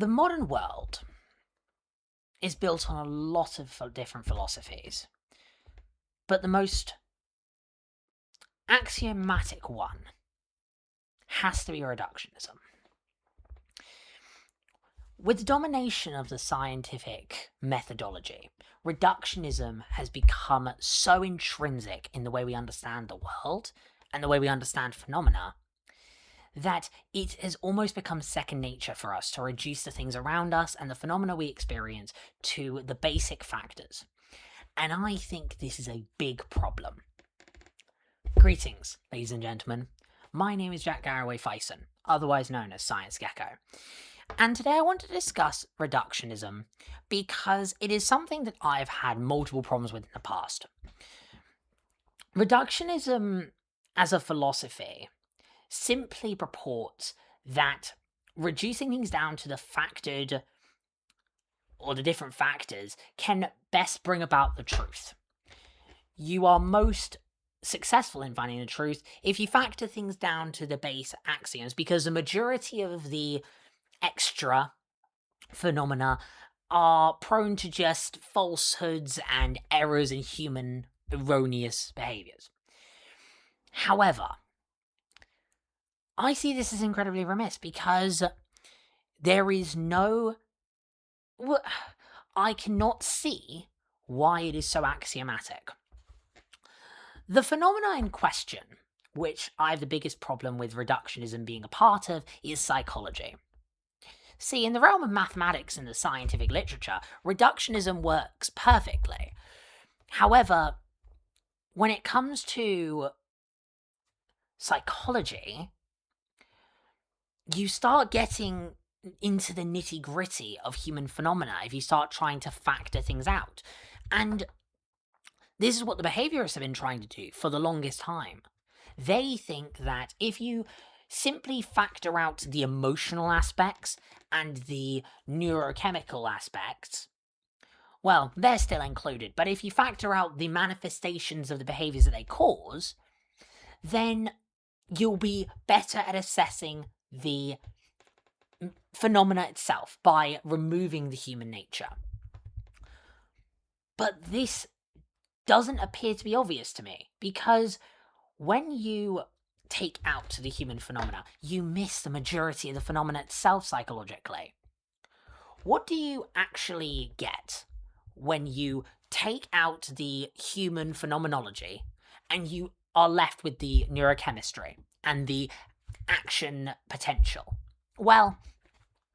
The modern world is built on a lot of different philosophies, but the most axiomatic one has to be reductionism. With the domination of the scientific methodology, reductionism has become so intrinsic in the way we understand the world and the way we understand phenomena that it has almost become second nature for us to reduce the things around us and the phenomena we experience to the basic factors. And I think this is a big problem. Greetings, ladies and gentlemen. My name is Jack Garraway Fyson, otherwise known as Science Gecko. And today I want to discuss reductionism because it is something that I've had multiple problems with in the past. Reductionism as a philosophy simply purports that reducing things down to the factored or the different factors can best bring about the truth. You are most successful in finding the truth if you factor things down to the base axioms, because the majority of the extra phenomena are prone to just falsehoods and errors in human erroneous behaviors. However, I see this as incredibly remiss because there is I cannot see why it is so axiomatic. The phenomena in question, which I have the biggest problem with reductionism being a part of, is psychology. See, in the realm of mathematics and the scientific literature, reductionism works perfectly. However, when it comes to psychology, you start getting into the nitty-gritty of human phenomena if you start trying to factor things out. And this is what the behaviorists have been trying to do for the longest time. They think that if you simply factor out the emotional aspects and the neurochemical aspects, well, they're still included. But if you factor out the manifestations of the behaviors that they cause, then you'll be better at assessing the phenomena itself by removing the human nature. But this doesn't appear to be obvious to me, because when you take out the human phenomena, you miss the majority of the phenomena itself psychologically. What do you actually get when you take out the human phenomenology and you are left with the neurochemistry and the action potential? Well,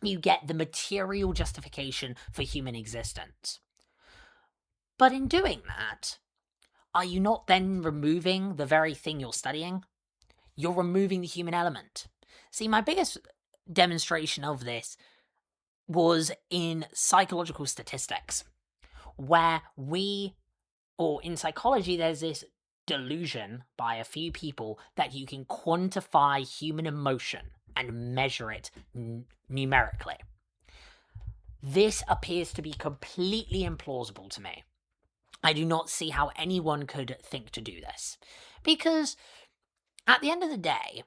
you get the material justification for human existence. But in doing that, are you not then removing the very thing you're studying? You're removing the human element. See, my biggest demonstration of this was in psychological statistics, where in psychology, there's this delusion by a few people that you can quantify human emotion and measure it numerically. This appears to be completely implausible to me. I do not see how anyone could think to do this, because at the end of the day,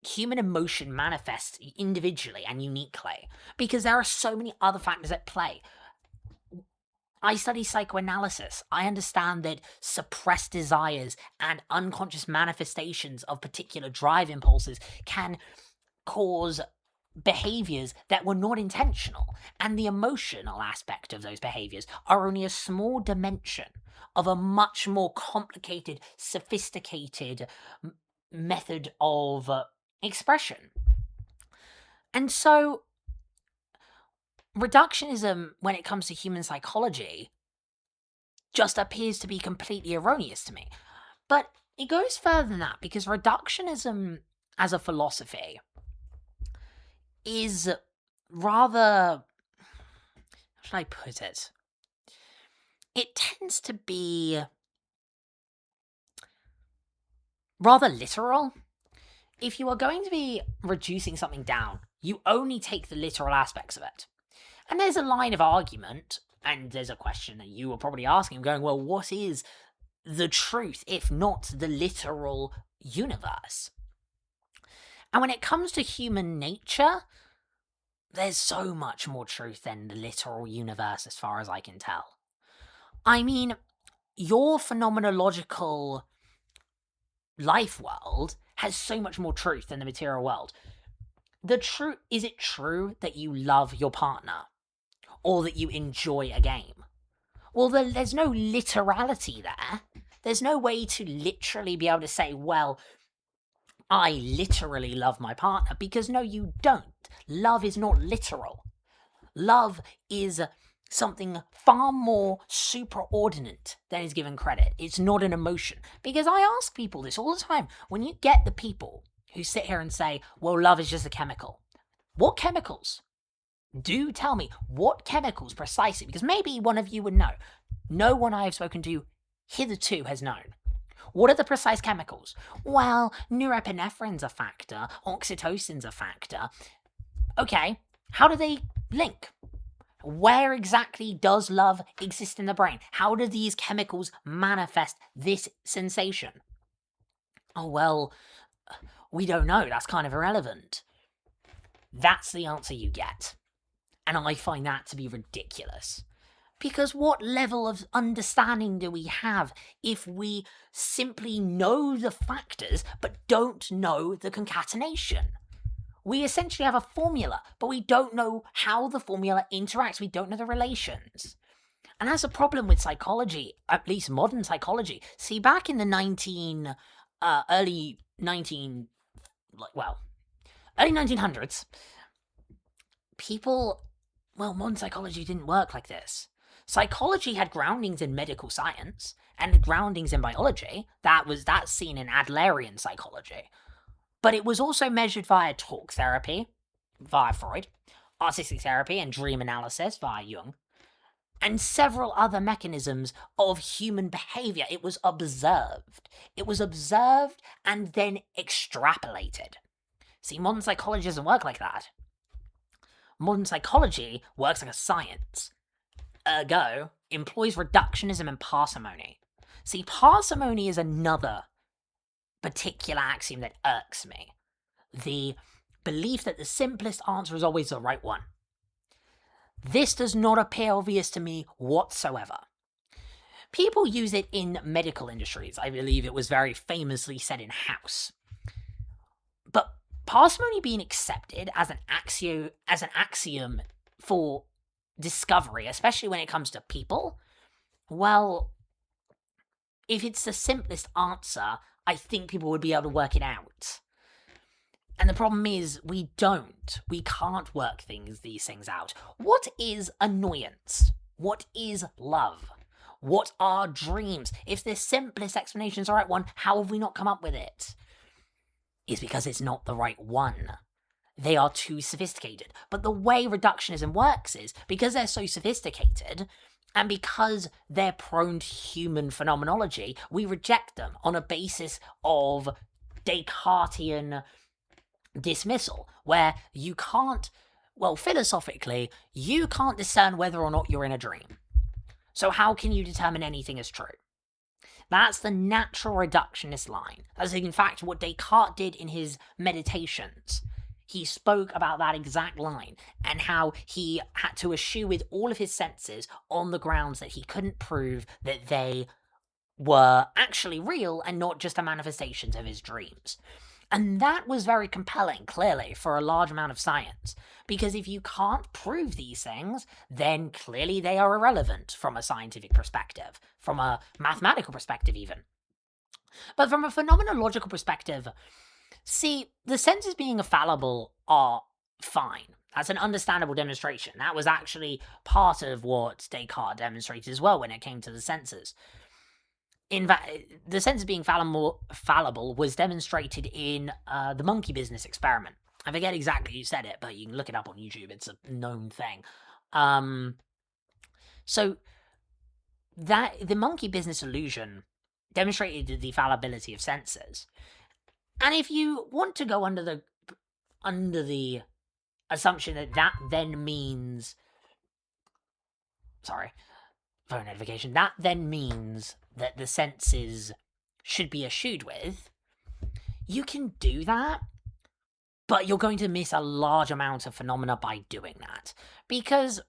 human emotion manifests individually and uniquely because there are so many other factors at play. I study psychoanalysis. I understand that suppressed desires and unconscious manifestations of particular drive impulses can cause behaviors that were not intentional, and the emotional aspect of those behaviors are only a small dimension of a much more complicated, sophisticated method of expression. And so reductionism, when it comes to human psychology, just appears to be completely erroneous to me. But it goes further than that, because reductionism as a philosophy is rather, how should I put it? It tends to be rather literal. If you are going to be reducing something down, you only take the literal aspects of it. And there's a line of argument, and there's a question that you were probably asking, going, well, what is the truth if not the literal universe? And when it comes to human nature, there's so much more truth than the literal universe as far as I can tell. I mean, your phenomenological life world has so much more truth than the material world. Is it true that you love your partner? Or that you enjoy a game? Well, there's no literality there. There's no way to literally be able to say, well, I literally love my partner, because no, you don't. Love is not literal. Love is something far more superordinate than is given credit. It's not an emotion. Because I ask people this all the time. When you get the people who sit here and say, well, love is just a chemical. What chemicals? Do tell me what chemicals precisely, because maybe one of you would know. No one I have spoken to hitherto has known. What are the precise chemicals? Well, norepinephrine's a factor, oxytocin's a factor. Okay, how do they link? Where exactly does love exist in the brain? How do these chemicals manifest this sensation? Oh, well, we don't know. That's kind of irrelevant. That's the answer you get. And I find that to be ridiculous. Because what level of understanding do we have if we simply know the factors but don't know the concatenation? We essentially have a formula, but we don't know how the formula interacts. We don't know the relations. And that's a problem with psychology, at least modern psychology. See, back in the early 1900s, modern psychology didn't work like this. Psychology had groundings in medical science and groundings in biology. That's seen in Adlerian psychology. But it was also measured via talk therapy, via Freud, artistic therapy and dream analysis via Jung, and several other mechanisms of human behavior. It was observed. It was observed and then extrapolated. See, modern psychology doesn't work like that. Modern psychology works like a science. Ergo, employs reductionism and parsimony. See, parsimony is another particular axiom that irks me. The belief that the simplest answer is always the right one. This does not appear obvious to me whatsoever. People use it in medical industries. I believe it was very famously said in House. But parsimony being accepted as an axiom for discovery, especially when it comes to people, well, if it's the simplest answer, I think people would be able to work it out. And the problem is, we don't. We can't work these things out. What is annoyance? What is love? What are dreams? If the simplest explanation is the right one, how have we not come up with it? It's because it's not the right one. They are too sophisticated. But the way reductionism works is, because they're so sophisticated, and because they're prone to human phenomenology, we reject them on a basis of Descartesian dismissal, where you can't, philosophically, you can't discern whether or not you're in a dream. So how can you determine anything is true? That's the natural reductionist line. That's in fact what Descartes did in his meditations. He spoke about that exact line and how he had to eschew with all of his senses on the grounds that he couldn't prove that they were actually real and not just a manifestations of his dreams. And that was very compelling, clearly, for a large amount of science. Because if you can't prove these things, then clearly they are irrelevant from a scientific perspective, from a mathematical perspective even. But from a phenomenological perspective, see, the senses being infallible are fine. That's an understandable demonstration. That was actually part of what Descartes demonstrated as well when it came to the senses. In fact, the sense of being fallible was demonstrated in the monkey business experiment. I forget exactly who said it, but you can look it up on YouTube. It's a known thing. So that the monkey business illusion demonstrated the fallibility of senses. And if you want to go under the assumption that then means, sorry, phone notification, that then means that the senses should be eschewed with, you can do that, But you're going to miss a large amount of phenomena by doing that. Because,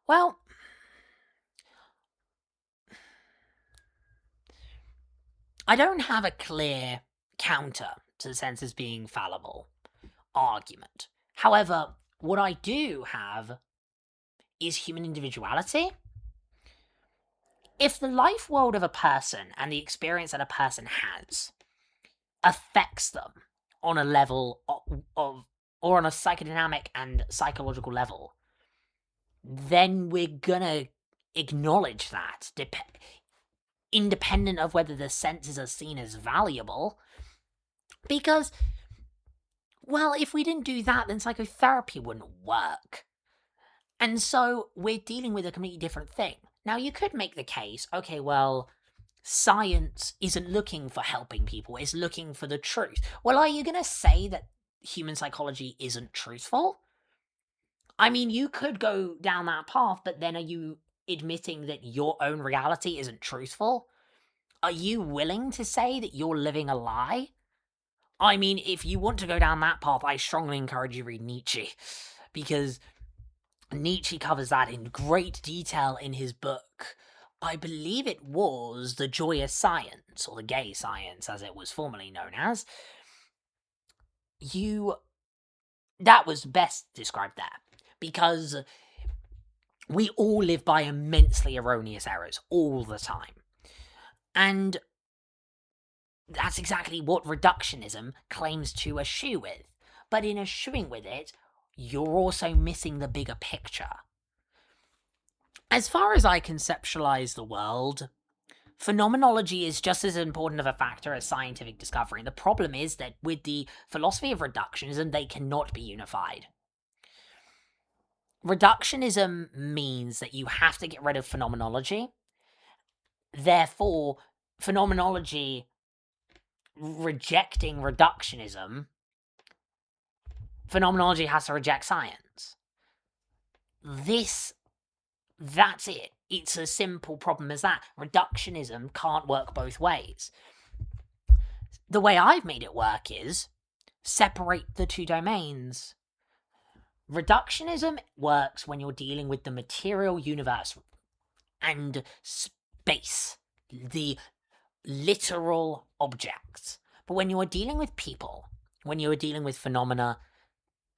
well, I don't have a clear counter to the senses being fallible argument. However, what I do have is human individuality. If the life world of a person and the experience that a person has affects them on a level of or on a psychodynamic and psychological level, then we're gonna acknowledge that, independent of whether the senses are seen as valuable. Because, well, if we didn't do that, then psychotherapy wouldn't work. And so we're dealing with a completely different thing. Now, you could make the case, okay, well, science isn't looking for helping people, it's looking for the truth. Well, are you going to say that human psychology isn't truthful? I mean, you could go down that path, but then are you admitting that your own reality isn't truthful? Are you willing to say that you're living a lie? I mean, if you want to go down that path, I strongly encourage you to read Nietzsche, because Nietzsche covers that in great detail in his book. I believe it was The Joyous Science, or The Gay Science, as it was formerly known as. That was best described there, because we all live by immensely erroneous errors all the time. And that's exactly what reductionism claims to eschew with. But in eschewing with it, you're also missing the bigger picture. As far as I conceptualize the world, phenomenology is just as important of a factor as scientific discovery. The problem is that with the philosophy of reductionism, they cannot be unified. Reductionism means that you have to get rid of phenomenology. Therefore, phenomenology rejecting reductionism, phenomenology has to reject science. That's it. It's a simple problem as that. Reductionism can't work both ways. The way I've made it work is separate the two domains. Reductionism works when you're dealing with the material universe and space, the literal objects. But when you are dealing with people, when you are dealing with phenomena,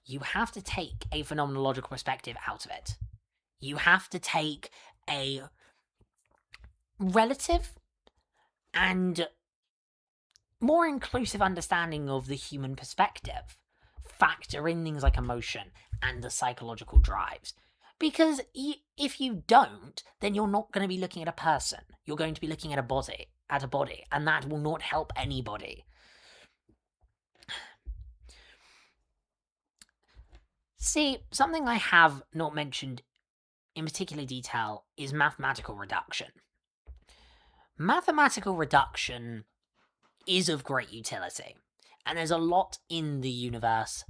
you have to take a phenomenological perspective out of it. You have to take a relative and more inclusive understanding of the human perspective. Factor in things like emotion and the psychological drives. Because if you don't, then you're not going to be looking at a person. You're going to be looking at a body, and that will not help anybody. See, something I have not mentioned in particular detail is mathematical reduction. Mathematical reduction is of great utility, and there's a lot in the universe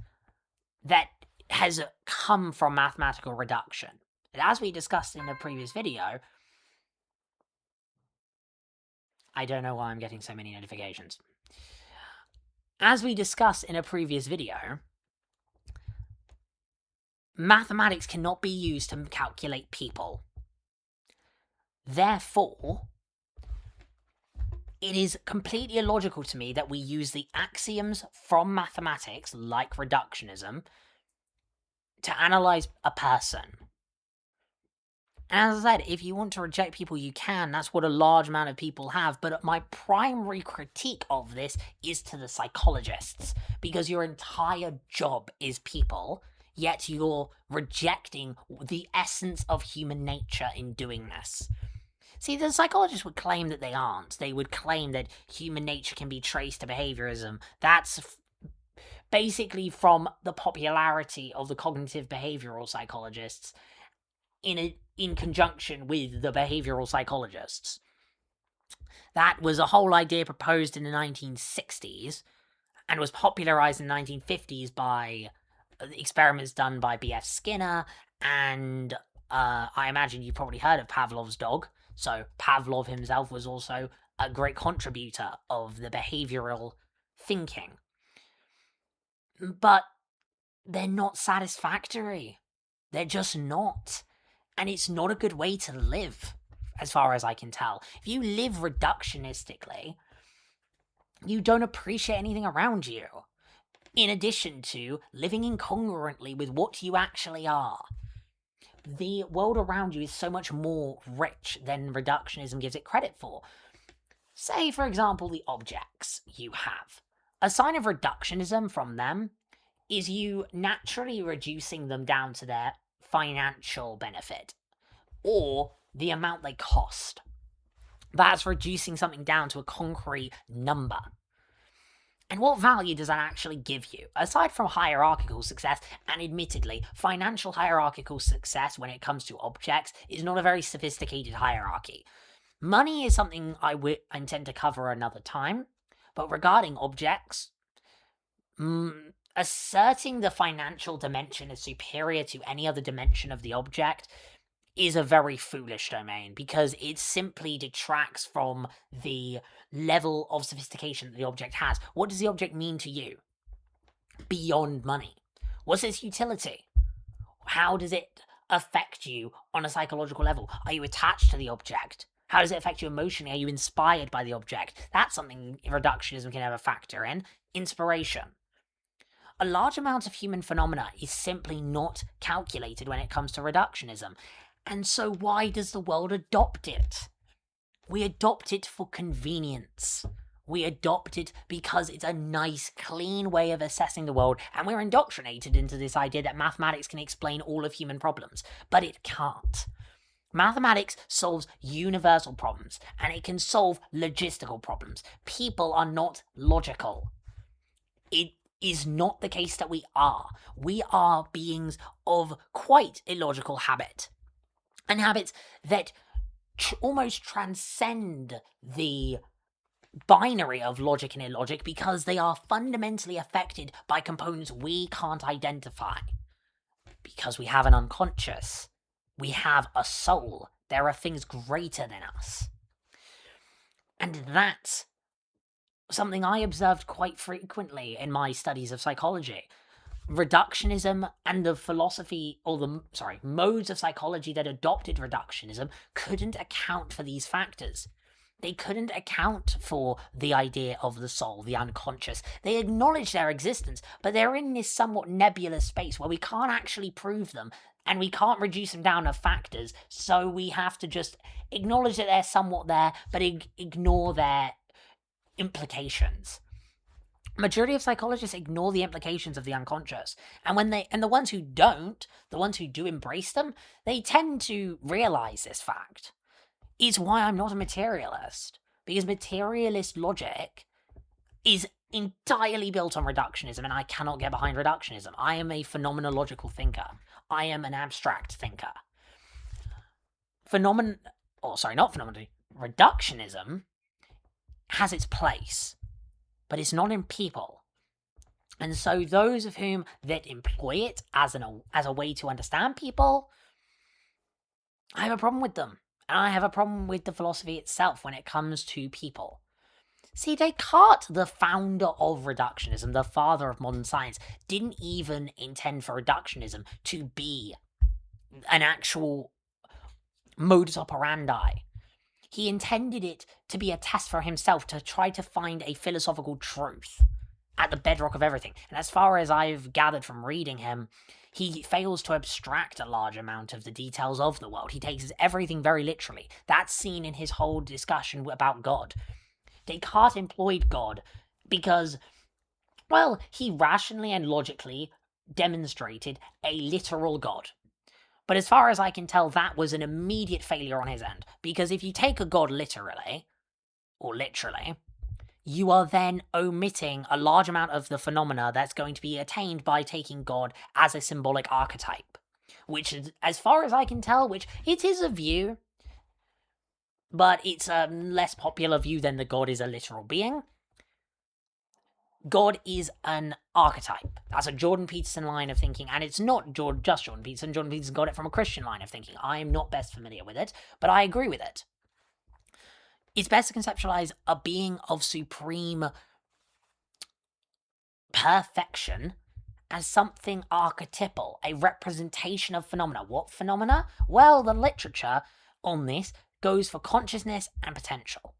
that has come from mathematical reduction. And as we discussed in a previous video, I don't know why I'm getting so many notifications. As we discussed in a previous video, mathematics cannot be used to calculate people. Therefore, it is completely illogical to me that we use the axioms from mathematics, like reductionism, to analyze a person. And as I said, if you want to reject people, you can. That's what a large amount of people have. But my primary critique of this is to the psychologists, because your entire job is people, yet you're rejecting the essence of human nature in doing this. See, the psychologists would claim that they aren't. They would claim that human nature can be traced to behaviorism. That's basically from the popularity of the cognitive behavioral psychologists in conjunction with the behavioral psychologists. That was a whole idea proposed in the 1960s and was popularized in the 1950s by experiments done by B.F. Skinner, and I imagine you've probably heard of Pavlov's dog. So Pavlov himself was also a great contributor of the behavioral thinking. but they're not satisfactory. They're just not. And it's not a good way to live, as far as I can tell. If you live reductionistically, you don't appreciate anything around you, in addition to living incongruently with what you actually are. The world around you is so much more rich than reductionism gives it credit for. Say, for example, the objects you have. A sign of reductionism from them is you naturally reducing them down to their financial benefit or the amount they cost. That's reducing something down to a concrete number. And what value does that actually give you? Aside from hierarchical success, and admittedly, financial hierarchical success when it comes to objects is not a very sophisticated hierarchy. Money is something I intend to cover another time, but regarding objects, asserting the financial dimension as superior to any other dimension of the object is a very foolish domain, because it simply detracts from the level of sophistication that the object has. What does the object mean to you beyond money? What's its utility? How does it affect you on a psychological level? Are you attached to the object? How does it affect you emotionally? Are you inspired by the object? That's something reductionism can ever factor in. Inspiration. A large amount of human phenomena is simply not calculated when it comes to reductionism. And so why does the world adopt it? We adopt it for convenience. We adopt it because it's a nice, clean way of assessing the world, and we're indoctrinated into this idea that mathematics can explain all of human problems. But it can't. Mathematics solves universal problems, and it can solve logistical problems. People are not logical. It is not the case that we are. We are beings of quite illogical habit. And habits that almost transcend the binary of logic and illogic, because they are fundamentally affected by components we can't identify. Because we have an unconscious. We have a soul. There are things greater than us. And that's something I observed quite frequently in my studies of psychology. Reductionism and the philosophy, or modes of psychology that adopted reductionism couldn't account for these factors. They couldn't account for the idea of the soul, the unconscious. They acknowledge their existence, but they're in this somewhat nebulous space where we can't actually prove them, and we can't reduce them down to factors, so we have to just acknowledge that they're somewhat there, but ignore their implications. Majority of psychologists ignore the implications of the unconscious, and the ones who don't, the ones who do embrace them, they tend to realize this fact. It's why I'm not a materialist, because materialist logic is entirely built on reductionism, and I cannot get behind reductionism. I am a phenomenological thinker. I am an abstract thinker. Reductionism has its place, but it's not in people. And so those of whom that employ it as a way to understand people, I have a problem with them. And I have a problem with the philosophy itself when it comes to people. See, Descartes, the founder of reductionism, the father of modern science, didn't even intend for reductionism to be an actual modus operandi. He intended it to be a test for himself to try to find a philosophical truth at the bedrock of everything. And as far as I've gathered from reading him, he fails to abstract a large amount of the details of the world. He takes everything very literally. That's seen in his whole discussion about God. Descartes employed God because, well, he rationally and logically demonstrated a literal God. But as far as I can tell, that was an immediate failure on his end. Because if you take a god literally, you are then omitting a large amount of the phenomena that's going to be attained by taking God as a symbolic archetype. Which is, as far as I can tell, which it is a view, but it's a less popular view than the God is a literal being. God is an archetype. That's a Jordan Peterson line of thinking, and it's not just Jordan Peterson. Jordan Peterson got it from a Christian line of thinking. I am not best familiar with it, but I agree with it. It's best to conceptualize a being of supreme perfection as something archetypal, a representation of phenomena. What phenomena? Well, the literature on this goes for consciousness and potential.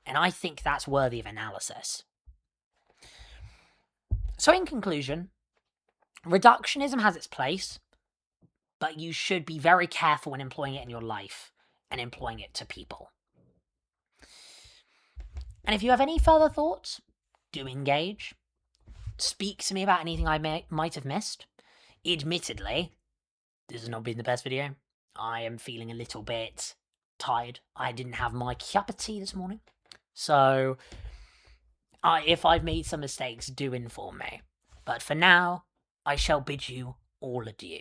And I think that's worthy of analysis. So in conclusion, reductionism has its place, but you should be very careful when employing it in your life and employing it to people. And if you have any further thoughts, do engage. Speak to me about anything I might have missed. Admittedly, this has not been the best video. I am feeling a little bit tired. I didn't have my cup of tea this morning. So, if I've made some mistakes, do inform me. But for now, I shall bid you all adieu.